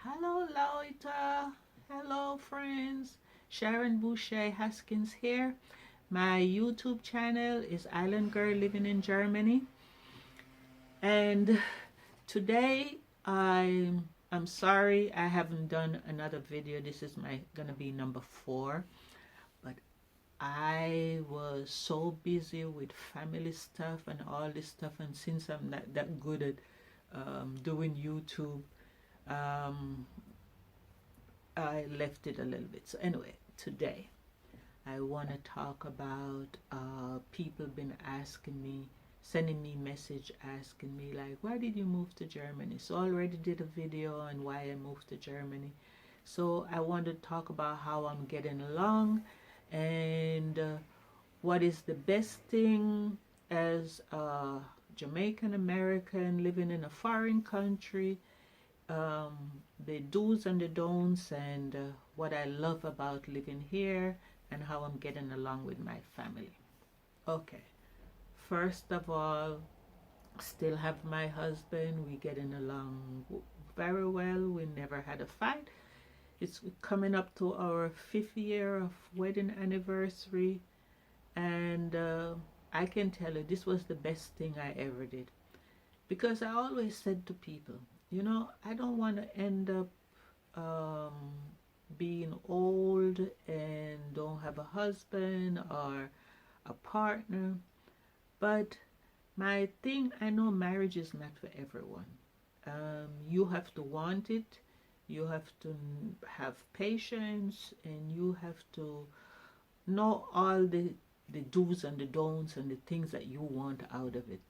Hello, Loita. Hello, friends. Sharon Boucher-Haskins here. My YouTube channel is Island Girl Living in Germany. And today I'm sorry I haven't done another video. This is gonna be number 4. But I was so busy with family stuff and all this stuff, and since I'm not that good at doing YouTube, um, I left it a little bit. So anyway, today I want to talk about people been asking me, sending me message asking me like, why did you move to Germany? So I already did a video on why I moved to Germany. So I want to talk about how I'm getting along and what is the best thing as a Jamaican American living in a foreign country, um, the do's and the don'ts, and what I love about living here, and how I'm getting along with my family. Okay, first of all, still have my husband. We getting along very well. We never had a fight. It's coming up to our 5th year of wedding anniversary, and I can tell you this was the best thing I ever did, because I always said to people, I don't want to end up um, being old and don't have a husband or a partner. But my thing, I know marriage is not for everyone. You have to want it, you have to have patience, and you have to know all the do's and the don'ts and the things that you want out of it.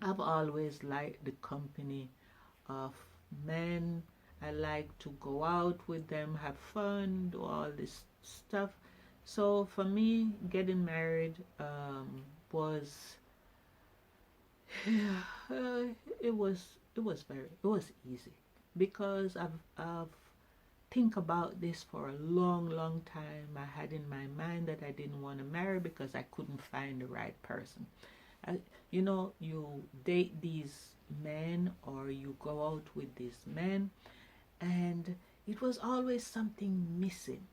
I've always liked the company of men. I like to go out with them, have fun, do all this stuff. So for me, getting married was it was easy, because I've think about this for a long time. I had in my mind that I didn't want to marry because I couldn't find the right person. I, you date these men or you go out with these men, and it was always something missing.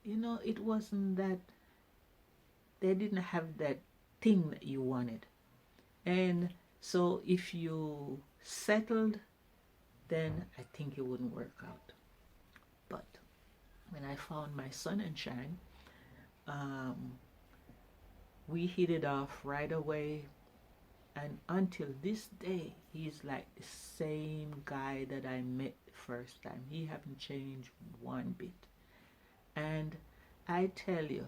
It wasn't that they didn't have that thing that you wanted. And so if you settled, then I think it wouldn't work out. But when I found my sun and shine, um, we hit it off right away. And until this day, he's like the same guy that I met the first time. He haven't changed one bit. And I tell you,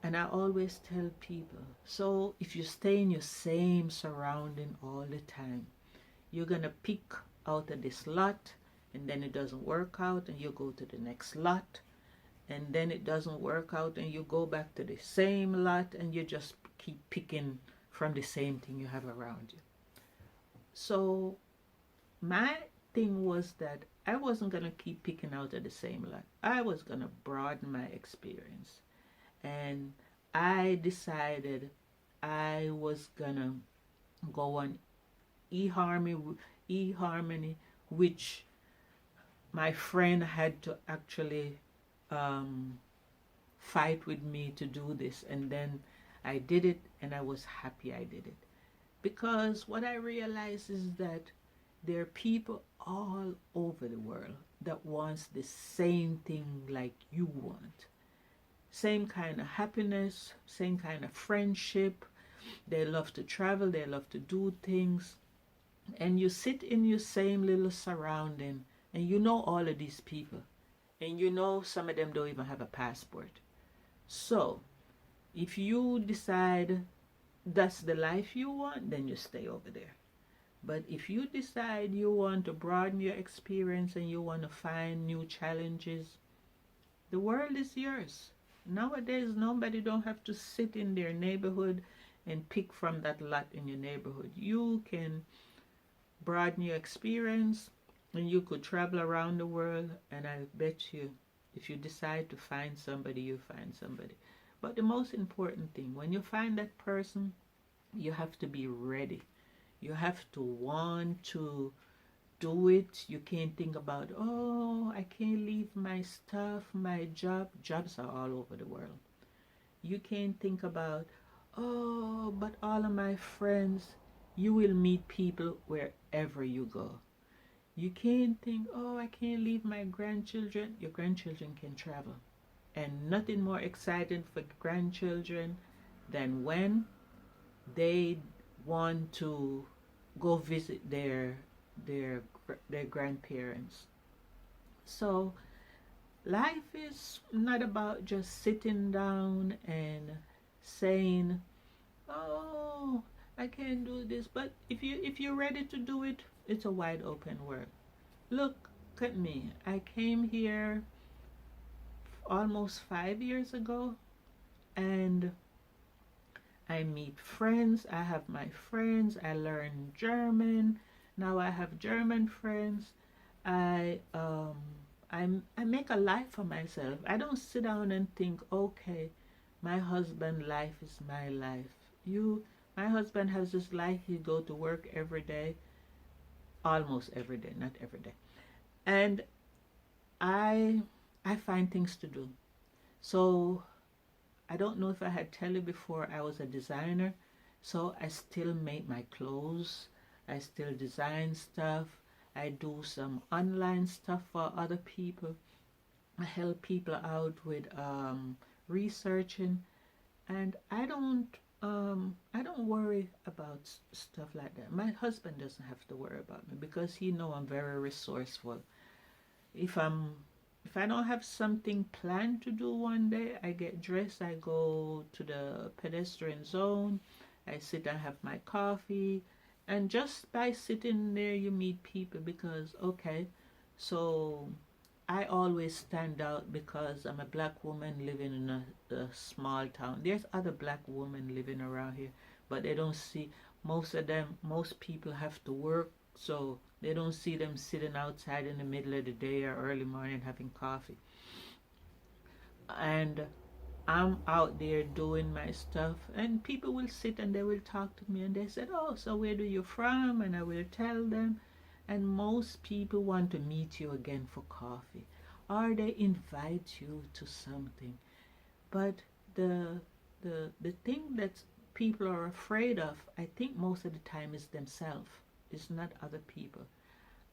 and I always tell people, so if you stay in your same surrounding all the time, you're gonna pick out of this lot, and then it doesn't work out, and you go to the next lot, and then it doesn't work out, and you go back to the same lot, and you just keep picking from the same thing you have around you. So my thing was that I wasn't going to keep picking out of the same lot. I was going to broaden my experience. And I decided I was going to go on eHarmony, which my friend had to actually fight with me to do this. And then I did it, and I was happy I did it. Because what I realized is that there are people all over the world that wants the same thing like you want. Same kind of happiness, same kind of friendship. They love to travel, they love to do things. And you sit in your same little surrounding, and you know all of these people. And some of them don't even have a passport. So if you decide that's the life you want, then you stay over there. But if you decide you want to broaden your experience and you want to find new challenges, the world is yours. Nowadays, nobody don't have to sit in their neighborhood and pick from that lot in your neighborhood. You can broaden your experience, and you could travel around the world, and I bet you, if you decide to find somebody, you find somebody. But the most important thing, when you find that person, you have to be ready. You have to want to do it. You can't think about, oh, I can't leave my stuff, my job. Jobs are all over the world. You can't think about, oh, but all of my friends. You will meet people wherever you go. You can't think, oh, I can't leave my grandchildren. Your grandchildren can travel. And nothing more exciting for grandchildren than when they want to go visit their their grandparents. So life is not about just sitting down and saying, "Oh, I can't do this." But if you're ready to do it, it's a wide open world. Look at me. I came here almost 5 years ago, and I meet friends. I have my friends. I learn German. Now I have German friends. I um I make a life for myself. I don't sit down and think, okay, my husband life is my life. My husband has this life. He go to work every day, almost every day, not every day, and I I find things to do. So I don't know if I had tell you before, I was a designer, so I still make my clothes. I still design stuff. I do some online stuff for other people. I help people out with researching, and I don't worry about stuff like that. My husband doesn't have to worry about me because he know I'm very resourceful. If I'm if I don't have something planned to do one day, I get dressed, I go to the pedestrian zone, I sit and have my coffee, and just by sitting there, you meet people because, okay, so I always stand out because I'm a black woman living in a small town. There's other black women living around here, but they don't see, most people have to work, so they don't see them sitting outside in the middle of the day or early morning having coffee. And I'm out there doing my stuff, and people will sit and they will talk to me, and they said, "Oh, so where do you from?" And I will tell them, and most people want to meet you again for coffee, or they invite you to something. But the the thing that people are afraid of, I think most of the time, is themselves. It's not other people.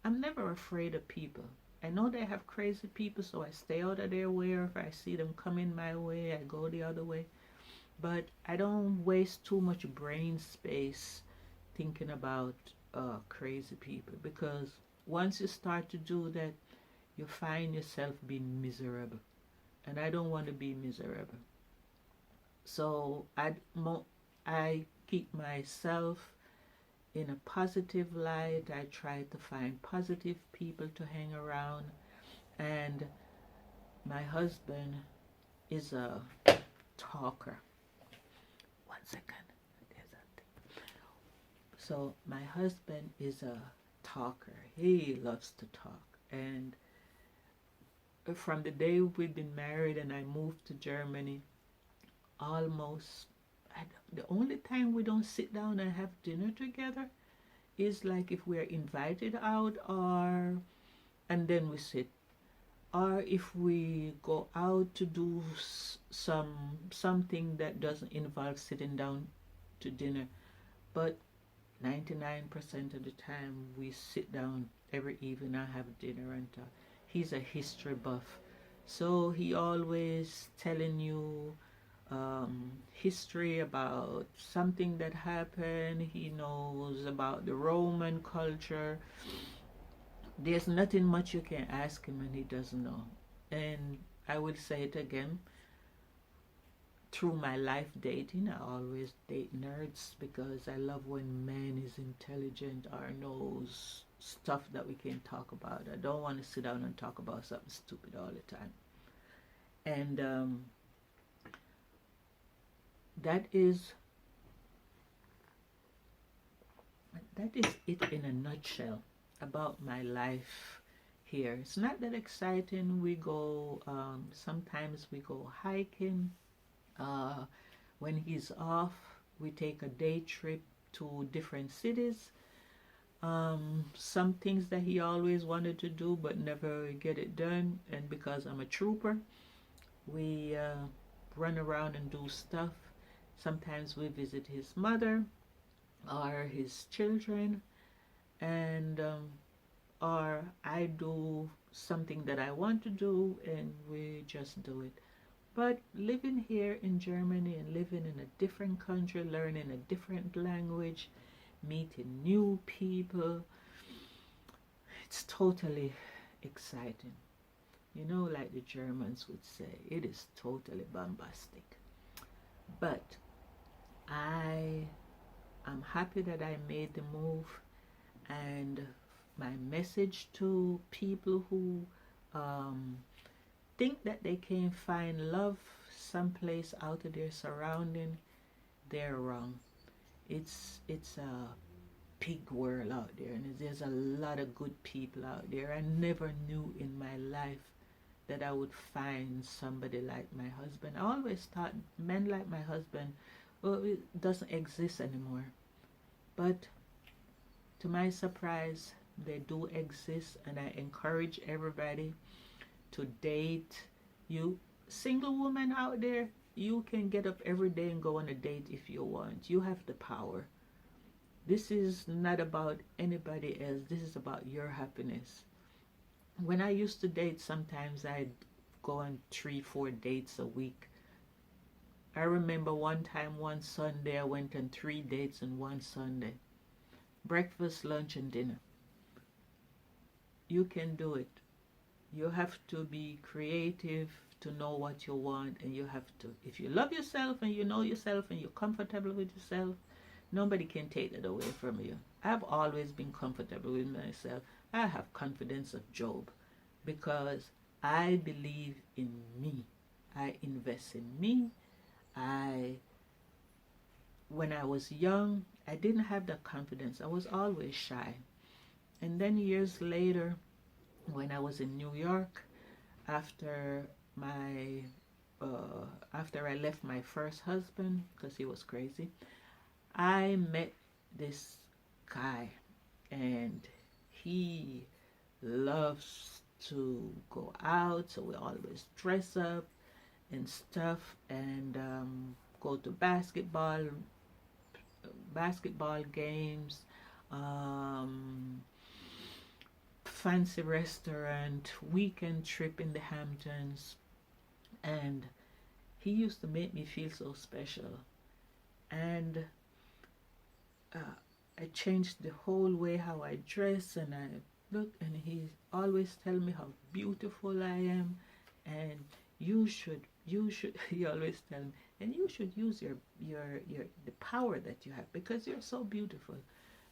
I'm never afraid of people. I know they have crazy people, so I stay out of their way. Or if I see them coming my way, I go the other way. But I don't waste too much brain space thinking about crazy people, because once you start to do that, you find yourself being miserable. And I don't want to be miserable. So I keep myself in a positive light. I try to find positive people to hang around. And my husband is a talker. One second. There's a thing. So my husband is a talker. He loves to talk. And from the day we've been married and I moved to Germany, almost the only time we don't sit down and have dinner together is like if we're invited out, or and then we sit, or if we go out to do something that doesn't involve sitting down to dinner. But 99% of the time we sit down every evening and have dinner and talk. He's a history buff, so he always telling you history about something that happened. He knows about the Roman culture. There's nothing much you can ask him and he doesn't know. And I will say it again, through my life dating, I always date nerds because I love when man is intelligent or knows stuff that we can talk about. I don't want to sit down and talk about something stupid all the time. And that is it in a nutshell about my life here. It's not that exciting. We go sometimes we go hiking. When he's off, we take a day trip to different cities. Some things that he always wanted to do but never get it done. And because I'm a trooper, we run around and do stuff. Sometimes we visit his mother or his children, and or I do something that I want to do and we just do it. But living here in Germany and living in a different country, learning a different language, meeting new people, it's totally exciting. You know, like the Germans would say, it is totally bombastic. But I am happy that I made the move, and my message to people who um, think that they can find love someplace out of their surrounding, they're wrong. It's a big world out there, and there's a lot of good people out there. I never knew in my life that I would find somebody like my husband. I always thought men like my husband, well, it doesn't exist anymore. But to my surprise, they do exist, and I encourage everybody to date. You single women out there, you can get up every day and go on a date if you want. You have the power. This is not about anybody else. This is about your happiness. When I used to date, sometimes I'd go on 3-4 dates a week. I remember one time, one Sunday, I went on 3 dates in one Sunday. Breakfast, lunch, and dinner. You can do it. You have to be creative to know what you want, and you have to, if you love yourself and you know yourself and you're comfortable with yourself, nobody can take that away from you. I've always been comfortable with myself. I have confidence of Job because I believe in me. I invest in me. When I was young, I didn't have that confidence. I was always shy. And then years later, when I was in New York, after my after I left my first husband because he was crazy, I met this guy, and he loves to go out, so we always dress up and stuff, and go to basketball games, fancy restaurant, weekend trip in the Hamptons, and he used to make me feel so special. And I changed the whole way how I dress and I look, and he always tell me how beautiful I am, and you should he always tell me, and you should use your the power that you have because you're so beautiful.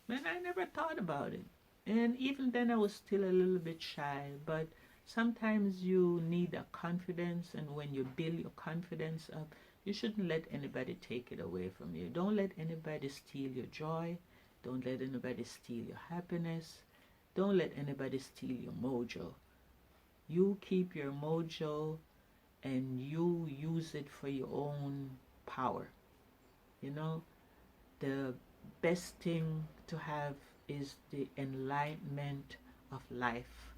Man, I never thought about it. And even then I was still a little bit shy, but sometimes you need a confidence, and when you build your confidence up, you shouldn't let anybody take it away from you. Don't let anybody steal your joy. Don't let anybody steal your happiness. Don't let anybody steal your mojo. You keep your mojo and you use it for your own power. You know, the best thing to have is the enlightenment of life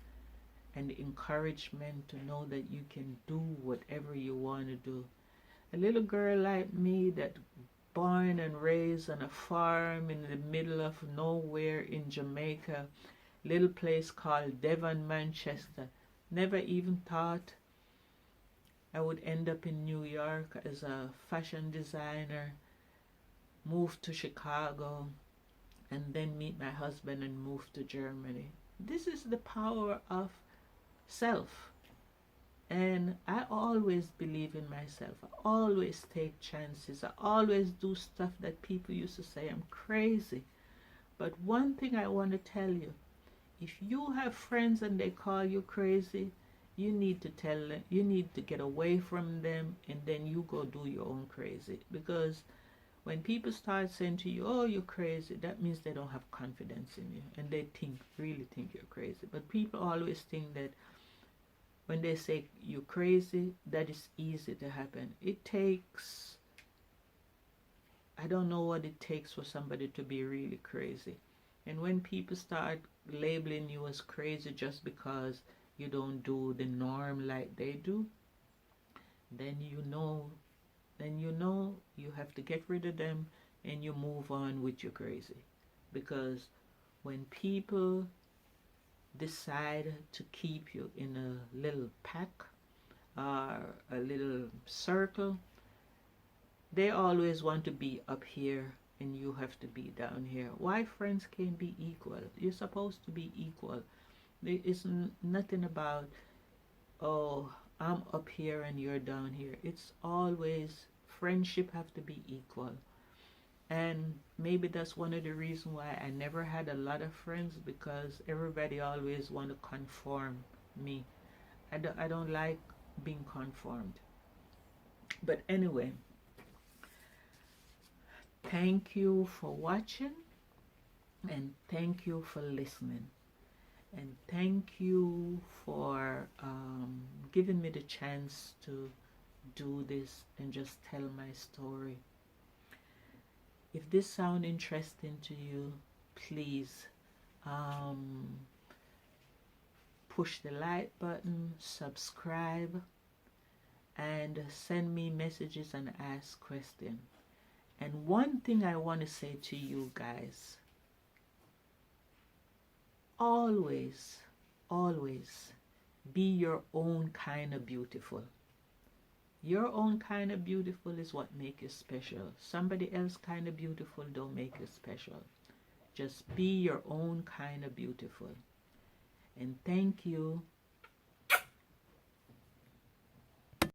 and the encouragement to know that you can do whatever you want to do. A little girl like me that born and raised on a farm in the middle of nowhere in Jamaica, little place called Devon, Manchester, never even thought I would end up in New York as a fashion designer, move to Chicago, and then meet my husband and move to Germany. This is the power of self. And I always believe in myself. I always take chances. I always do stuff that people used to say I'm crazy. But one thing I want to tell you, if you have friends and they call you crazy, you need to tell them, you need to get away from them, and then you go do your own crazy. Because when people start saying to you, oh, you're crazy, that means they don't have confidence in you, and they really think you're crazy. But people always think that when they say you're crazy, that is easy to happen. It takes, I don't know what it takes for somebody to be really crazy. And when people start labeling you as crazy just because you don't do the norm like they do, then you know you have to get rid of them and you move on with your crazy. Because when people decide to keep you in a little pack or a little circle, they always want to be up here and you have to be down here. Why friends can't be equal? You're supposed to be equal. There is nothing about, oh, I'm up here and you're down here. It's always, friendship have to be equal. And maybe that's one of the reasons why I never had a lot of friends, because everybody always want to conform me. I don't like being conformed. But anyway, thank you for watching, and thank you for listening, and thank you for giving me the chance to do this and just tell my story. If this sounds interesting to you, please push the like button, subscribe, and send me messages and ask questions. And one thing I want to say to you guys, always, always be your own kind of beautiful. Your own kind of beautiful is what makes you special. Somebody else kind of beautiful don't make you special. Just be your own kind of beautiful. And thank you